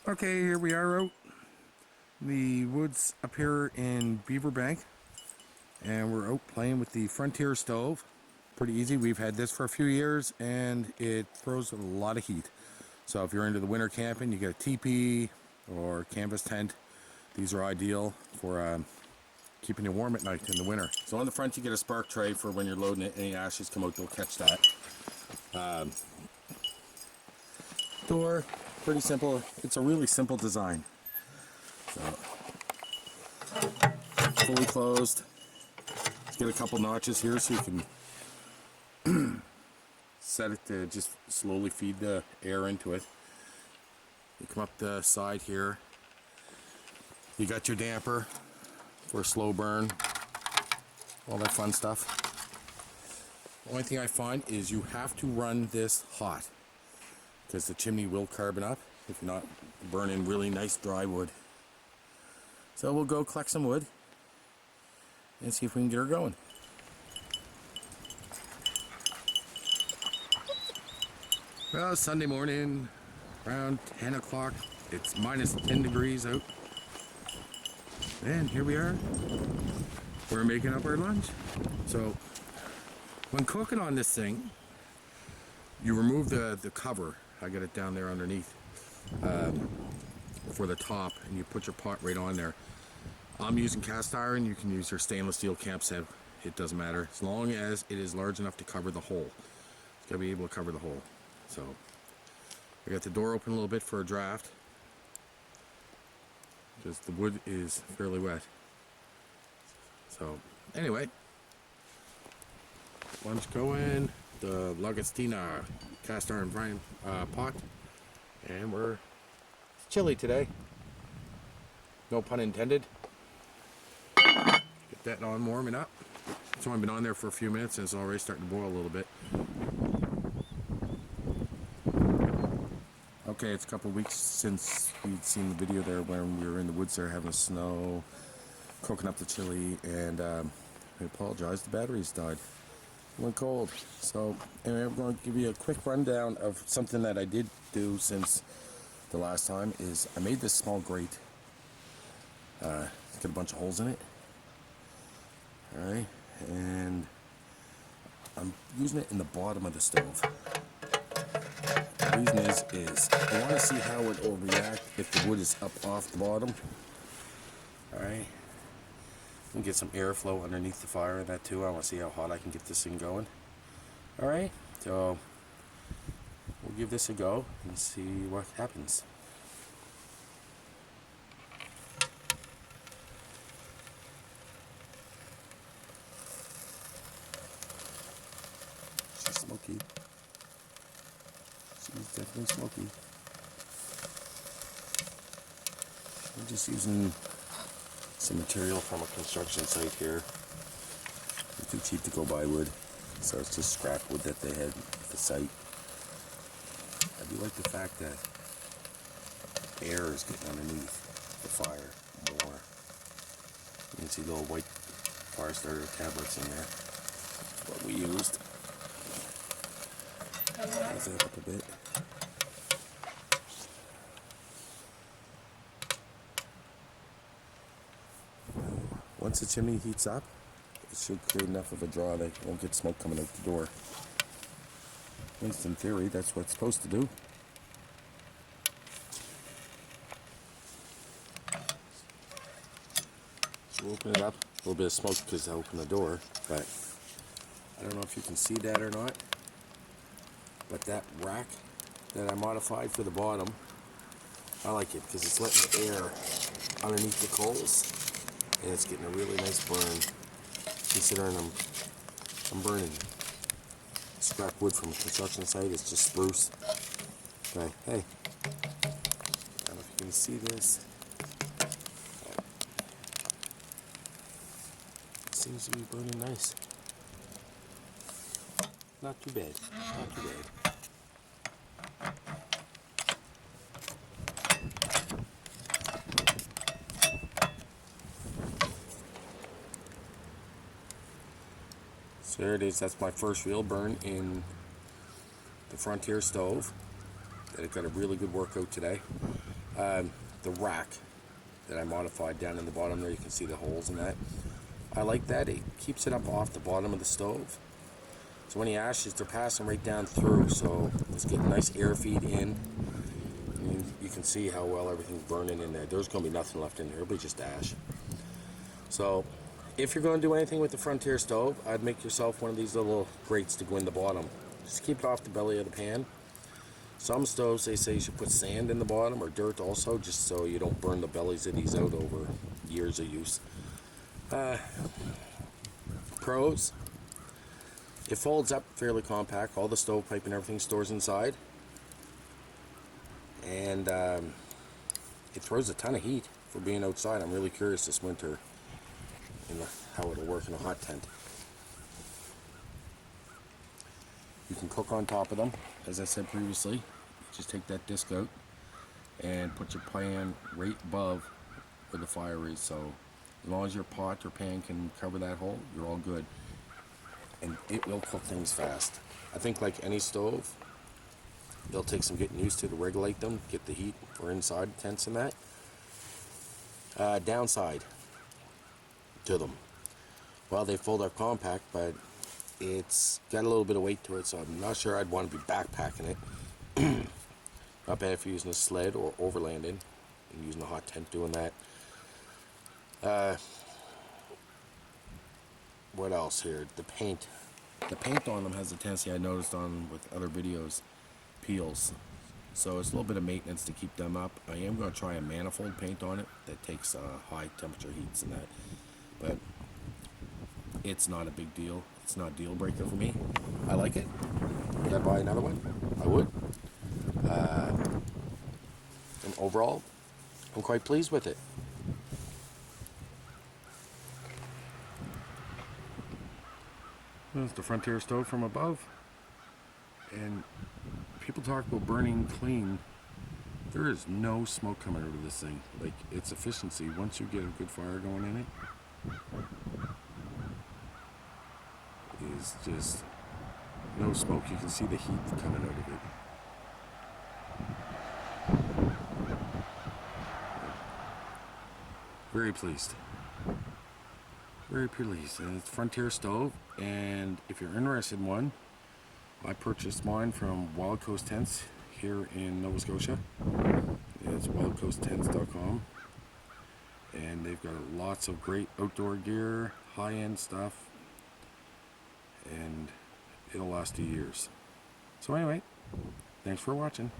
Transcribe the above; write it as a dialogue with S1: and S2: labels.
S1: Okay, here we are out in the woods up here in Beaver Bank, and we're out playing with the Frontier stove. Pretty easy. We've had this for a few years and it throws a lot of heat. So if you're into the winter camping, you get a teepee or canvas tent. These are ideal for keeping you warm at night in the winter. So on the front you get a spark tray for when you're loading it. Any ashes come out, they'll catch that. Door, pretty simple. It's a really simple design. So fully closed. Let's get a couple notches here so you can set it to just slowly feed the air into it. You come up the side here. You got your damper for a slow burn, all that fun stuff. The only thing I find is you have to run this hot because the chimney will carbon up if you're not burning really nice dry wood. So we'll go collect some wood and see if we can get her going. Well, Sunday morning, around 10 o'clock. It's minus 10 degrees out. And here we are. We're making up our lunch. So, when cooking on this thing, you remove the cover. I got it down there underneath for the top, and you put your pot right on there. I'm using cast iron. You can use your stainless steel camp set. It doesn't matter as long as it is large enough to cover the hole. It's got to be able to cover the hole. So I got the door open a little bit for a draft because the wood is fairly wet. So anyway, lunch going. The Lagostina cast iron brine pot, and it's chilly today. No pun intended. Get that on warming up. It's only been on there for a few minutes and it's already starting to boil a little bit. Okay, it's a couple of weeks since we'd seen the video there when we were in the woods there having snow, cooking up the chili, and I apologize, the batteries died. It went cold. So anyway, I'm going to give you a quick rundown of something that I did do since the last time. Is I made this small grate. It's got a bunch of holes in it. Alright, and I'm using it in the bottom of the stove. The reason is I want to see how it will react if the wood is up off the bottom. Alright. And get some airflow underneath the fire in that too. I want to see how hot I can get this thing going. Alright, so we'll give this a go and see what happens. She's smoky. She's definitely smoky. I'm just using some material from a construction site here. It's too cheap to go buy wood, so it's just scrap wood that they had at the site. I do like the fact that air is getting underneath the fire more. You can see little white fire starter tablets in there. That's what we used. Raise that up a bit. Once the chimney heats up, it should create enough of a draw that you won't get smoke coming out the door. At least in theory, that's what it's supposed to do. So we'll open it up. A little bit of smoke because I opened the door, but I don't know if you can see that or not. But that rack that I modified for the bottom, I like it because it's letting the air underneath the coals. And it's getting a really nice burn, considering I'm burning scrap wood from a construction site. It's just spruce. Okay, hey, I don't know if you can see this. It seems to be burning nice. Not too bad, not too bad. So there it is. That's my first real burn in the Frontier stove. It got a really good workout today. The rack that I modified down in the bottom there, you can see the holes in that. I like that. It keeps it up off the bottom of the stove. So when the ashes, they're passing right down through, so it's getting nice air feed in. And you can see how well everything's burning in there. There's going to be nothing left in there, but just ash. So if you're going to do anything with the Frontier stove, I'd make yourself one of these little grates to go in the bottom. Just keep it off the belly of the pan. Some stoves, they say you should put sand in the bottom or dirt also, just so you don't burn the bellies of these out over years of use. Pros, it folds up fairly compact. All the stovepipe and everything stores inside. And it throws a ton of heat for being outside. I'm really curious this winter how it'll work in a hot tent. You can cook on top of them, as I said previously. Just take that disc out and put your pan right above where the fire is. So as long as your pot or pan can cover that hole, you're all good. And it will cook things fast. I think like any stove, they'll take some getting used to regulate them, get the heat for inside tents and that. Downside to them. Well, they fold up compact, but it's got a little bit of weight to it, so I'm not sure I'd want to be backpacking it. Not bad if you're using a sled or overlanding and using a hot tent doing that. What else here? The paint. The paint on them has a tendency, I noticed on with other videos, peels. So it's a little bit of maintenance to keep them up. I am going to try a manifold paint on it that takes high temperature heats and that. But it's not a big deal. It's not a deal breaker for me. I like it. Would I buy another one? I would. And overall, I'm quite pleased with it. That's the Frontier stove from above. And people talk about burning clean. There is no smoke coming out of this thing. Like, its efficiency, once you get a good fire going in it, is just no smoke. You can see the heat coming out of it. Very pleased. Very pleased. And it's Frontier stove, and if you're interested in one, I purchased mine from Wild Coast Tents here in Nova Scotia. It's wildcoasttents.com, and they've got lots of great outdoor gear, high-end stuff, and it'll last you years. So anyway, thanks for watching.